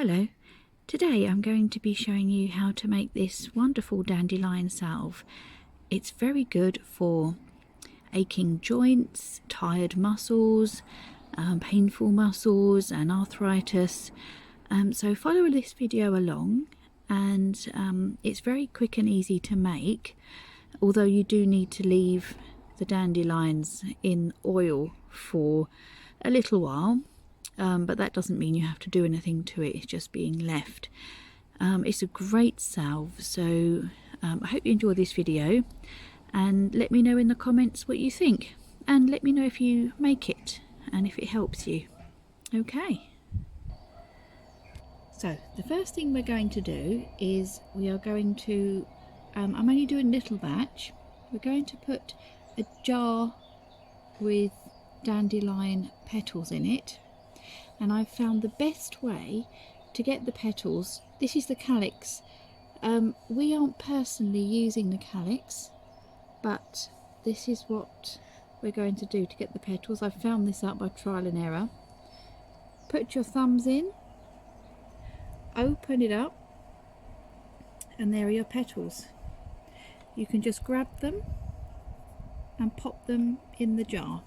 Hello, today I'm going to be showing you how to make this wonderful dandelion salve. It's very good for aching joints, tired muscles, painful muscles and arthritis. So follow this video along, and it's very quick and easy to make, although you do need to leave the dandelions in oil for a little while. But that doesn't mean you have to do anything to it, it's just being left. It's a great salve, so I hope you enjoy this video, and let me know in the comments what you think, and let me know if you make it and if it helps you. Okay, so the first thing we're going to do is we are going to, I'm only doing a little batch, we're going to put a jar with dandelion petals in it. And I've found the best way to get the petals. This is the calyx. We aren't personally using the calyx, but this is what we're going to do to get the petals. I've found this out by trial and error. Put your thumbs in, open it up, and there are your petals. You can just grab them and pop them in the jar.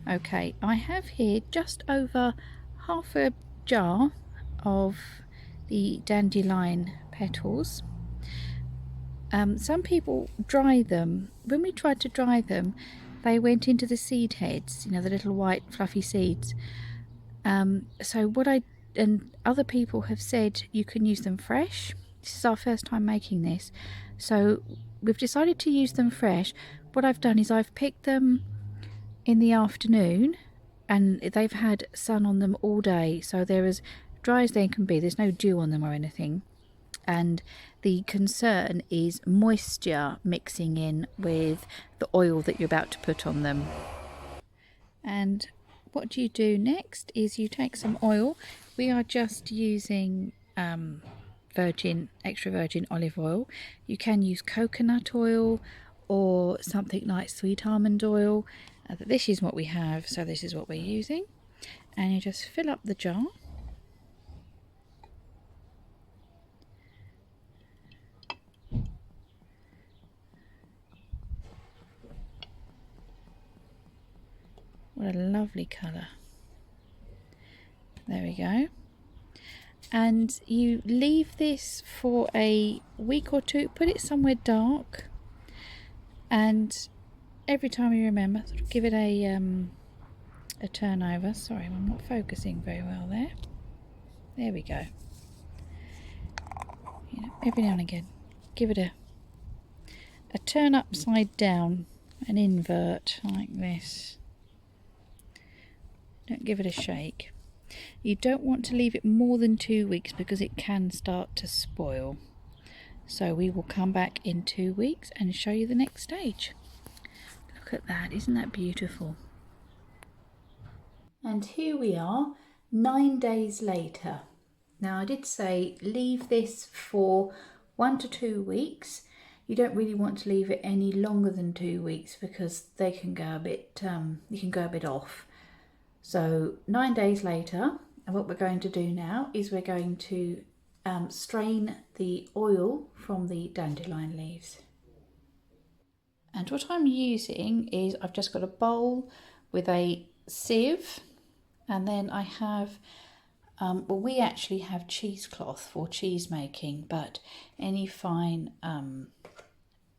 Okay, I have here just over half a jar of the dandelion petals. Some people dry them. When we tried to dry them, they went into the seed heads, you know, the little white fluffy seeds. So other people have said you can use them fresh. This is our first time making this, so we've decided to use them fresh. What I've done is I've picked them in the afternoon, and they've had sun on them all day, so they're as dry as they can be. There's no dew on them or anything, and the concern is moisture mixing in with the oil that you're about to put on them. And what you do next is you take some oil. We are just using extra virgin olive oil. You can use coconut oil or something like sweet almond oil. This is what we have, so this is what we're using. And you just fill up the jar. What a lovely colour. There we go. And you leave this for a week or two. Put it somewhere dark, and every time you remember, sort of give it a turn over. Sorry, I'm not focusing very well there. There we go. You know, every now and again, give it a turn upside down, an invert like this. Don't give it a shake. You don't want to leave it more than 2 weeks because it can start to spoil. So we will come back in 2 weeks and show you the next stage. Look at that, isn't that beautiful? And here we are, 9 days later. Now I did say leave this for 1 to 2 weeks. You don't really want to leave it any longer than 2 weeks because they can go a bit, you can go a bit off. So 9 days later, and what we're going to do now is we're going to strain the oil from the dandelion leaves. And what I'm using is I've just got a bowl with a sieve, and then I have, well, we actually have cheesecloth for cheese making, but any fine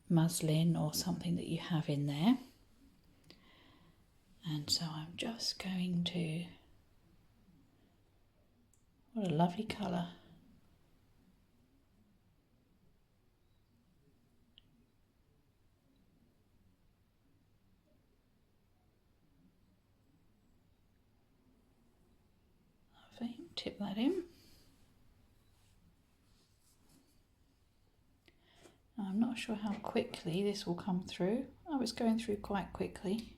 muslin or something that you have in there. And so I'm just going to, what a lovely colour. Lovely, tip that in. I'm not sure how quickly this will come through. Oh, it's going through quite quickly.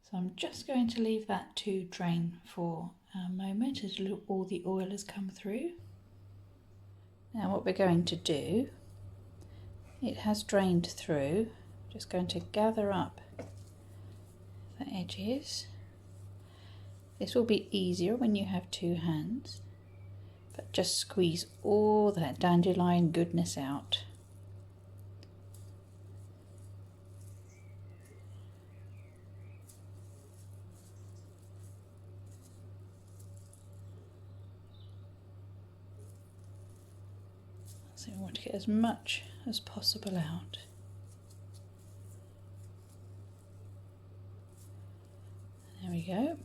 So I'm just going to leave that to drain for a moment as all the oil has come through. Now what we're going to do, it has drained through, Just going to gather up the edges. This will be easier when you have two hands, but just squeeze all that dandelion goodness out. So we want to get as much as possible out. There we go.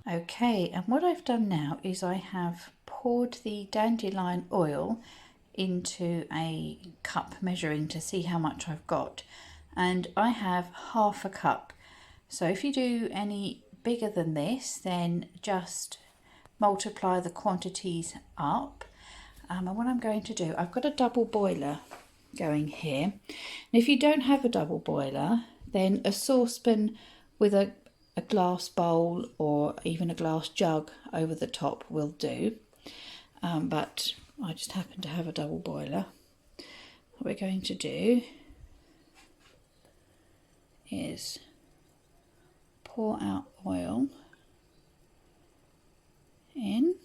Okay, and what I've done now is I have poured the dandelion oil into a cup measuring to see how much I've got, and I have half a cup. So if you do any bigger than this, then just multiply the quantities up. And what I'm going to do, I've got a double boiler going here, and if you don't have a double boiler, then a saucepan with a glass bowl or even a glass jug over the top will do, but I just happen to have a double boiler. What we're going to do is pour out oil in.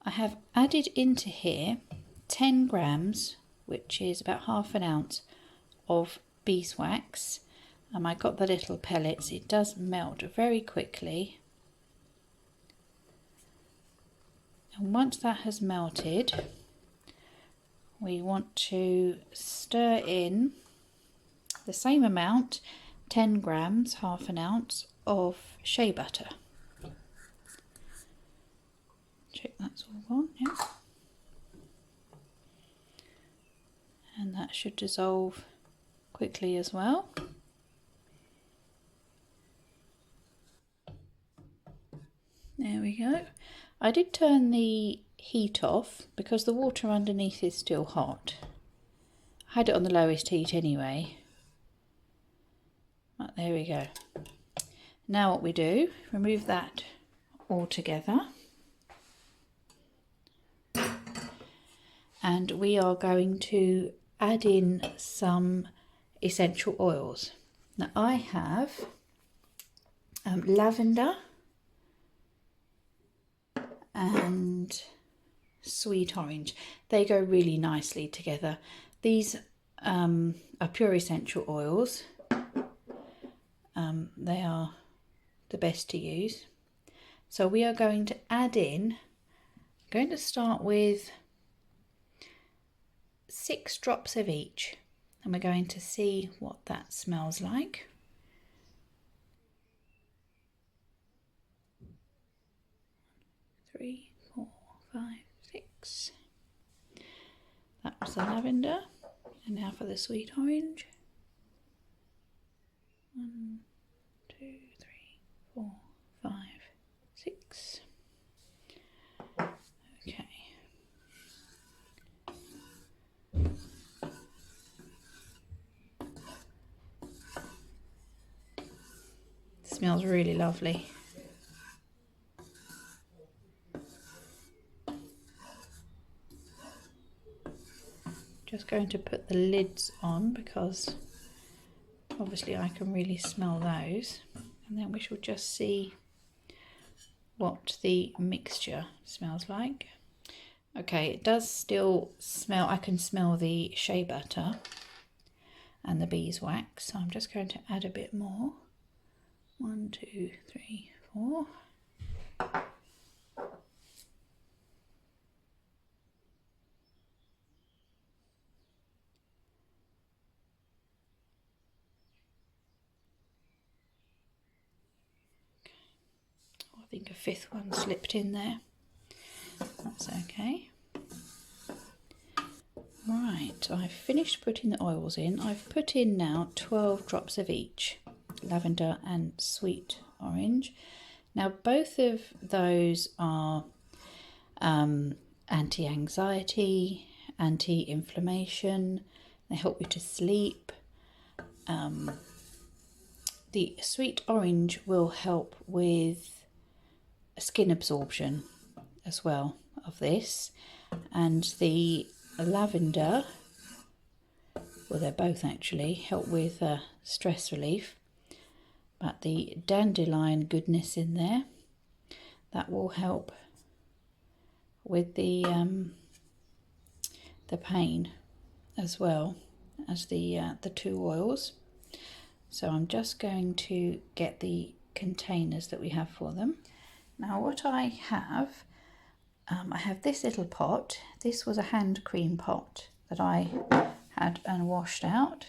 I have added into here 10 grams, which is about half an ounce of beeswax. I got the little pellets. It does melt very quickly. And once that has melted, we want to stir in the same amount, 10 grams, half an ounce of shea butter. Check that's all gone, yeah. And that should dissolve quickly as well. There we go. I did turn the heat off because the water underneath is still hot. I had it on the lowest heat anyway. But there we go. Now what we do, remove that all together. And we are going to add in some essential oils. Now I have lavender and sweet orange. They go really nicely together. These are pure essential oils. They are the best to use. So we are going to add in, I'm going to start with 6 drops of each, and we're going to see what that smells like. Three, 4, 5, 6. That was the lavender, and now for the sweet orange. 1, 2, 3, 4, 5, 6. Okay. It smells really lovely. Just going to put the lids on because obviously I can really smell those, and then we shall just see what the mixture smells like. Okay, it does still smell, I can smell the shea butter and the beeswax, so I'm just going to add a bit more. 1, 2, 3, 4. I think a 5th one slipped in there. That's okay. Right, I've finished putting the oils in. I've put in now 12 drops of each, lavender and sweet orange. Now both of those are anti-anxiety, anti-inflammation. They help you to sleep. The sweet orange will help with skin absorption as well, of this, and the lavender, well, they're both actually help with stress relief, but the dandelion goodness in there, that will help with the pain as well as the two oils. So I'm just going to get the containers that we have for them. Now what I have this little pot. This was a hand cream pot that I had and washed out,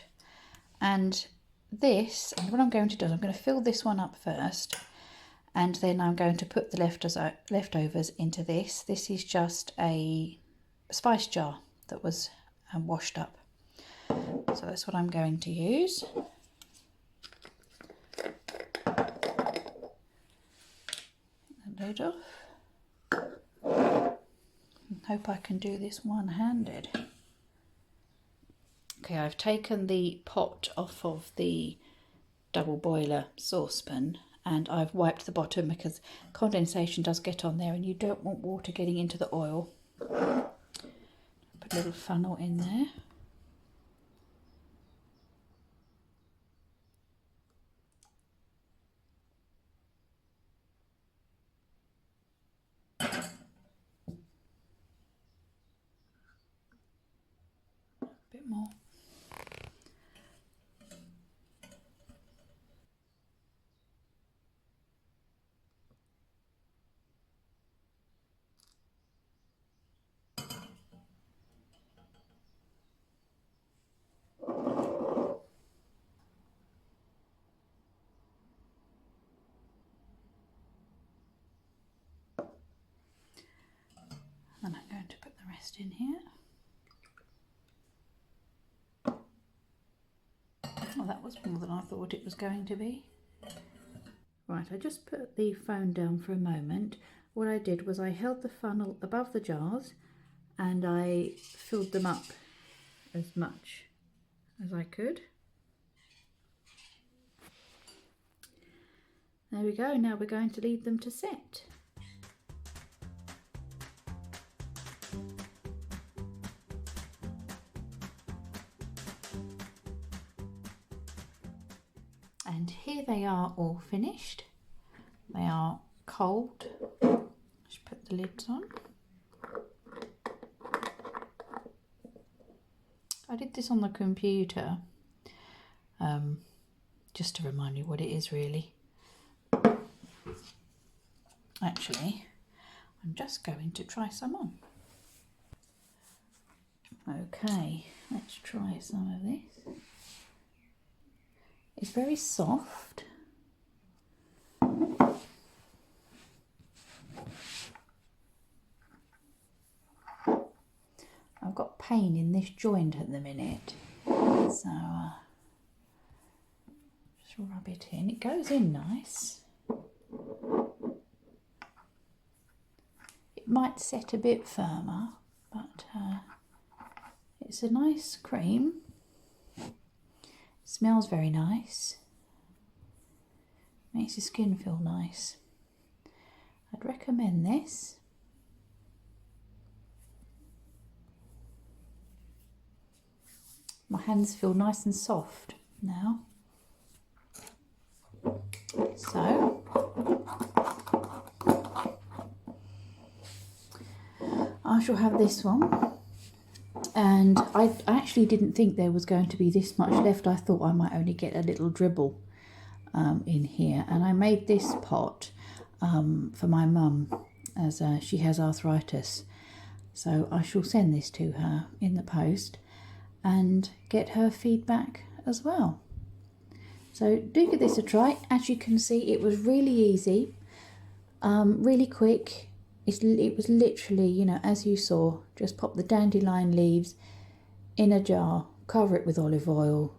and this, and what I'm going to do is I'm going to fill this one up first, and then I'm going to put the leftovers into this. This is just a spice jar that was washed up, so that's what I'm going to use. Lid off. Hope I can do this one-handed. Okay, I've taken the pot off of the double boiler saucepan, and I've wiped the bottom because condensation does get on there and you don't want water getting into the oil. Put a little funnel in there. Bit more. And I'm going to put the rest in here. Well, that was more than I thought it was going to be. Right, I just put the phone down for a moment. What I did was I held the funnel above the jars and I filled them up as much as I could. There we go, now we're going to leave them to set. And here they are all finished. They are cold. Just put the lids on. I did this on the computer, just to remind me what it is really. Actually, I'm just going to try some on. Okay, let's try some of this. It's very soft. I've got pain in this joint at the minute, so just rub it in. It goes in nice. It might set a bit firmer, but it's a nice cream. Smells very nice. Makes your skin feel nice. I'd recommend this. My hands feel nice and soft now. So I shall have this one. And I actually didn't think there was going to be this much left. I thought I might only get a little dribble in here. And I made this pot for my mum, as she has arthritis. So I shall send this to her in the post and get her feedback as well. So do give this a try. As you can see, it was really easy, really quick. It was literally, you know, as you saw, just pop the dandelion leaves in a jar, cover it with olive oil,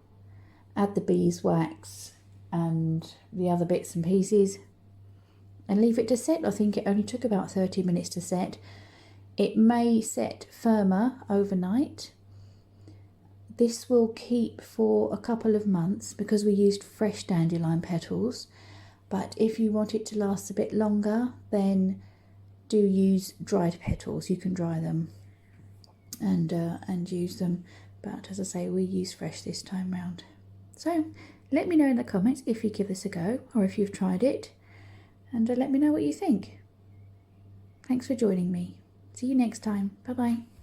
add the beeswax and the other bits and pieces, and leave it to set. I think it only took about 30 minutes to set. It may set firmer overnight. This will keep for a couple of months because we used fresh dandelion petals. But if you want it to last a bit longer, then do use dried petals. You can dry them and use them, but as I say, we use fresh this time round. So let me know in the comments if you give this a go or if you've tried it, and let me know what you think. Thanks for joining me. See you next time. Bye bye.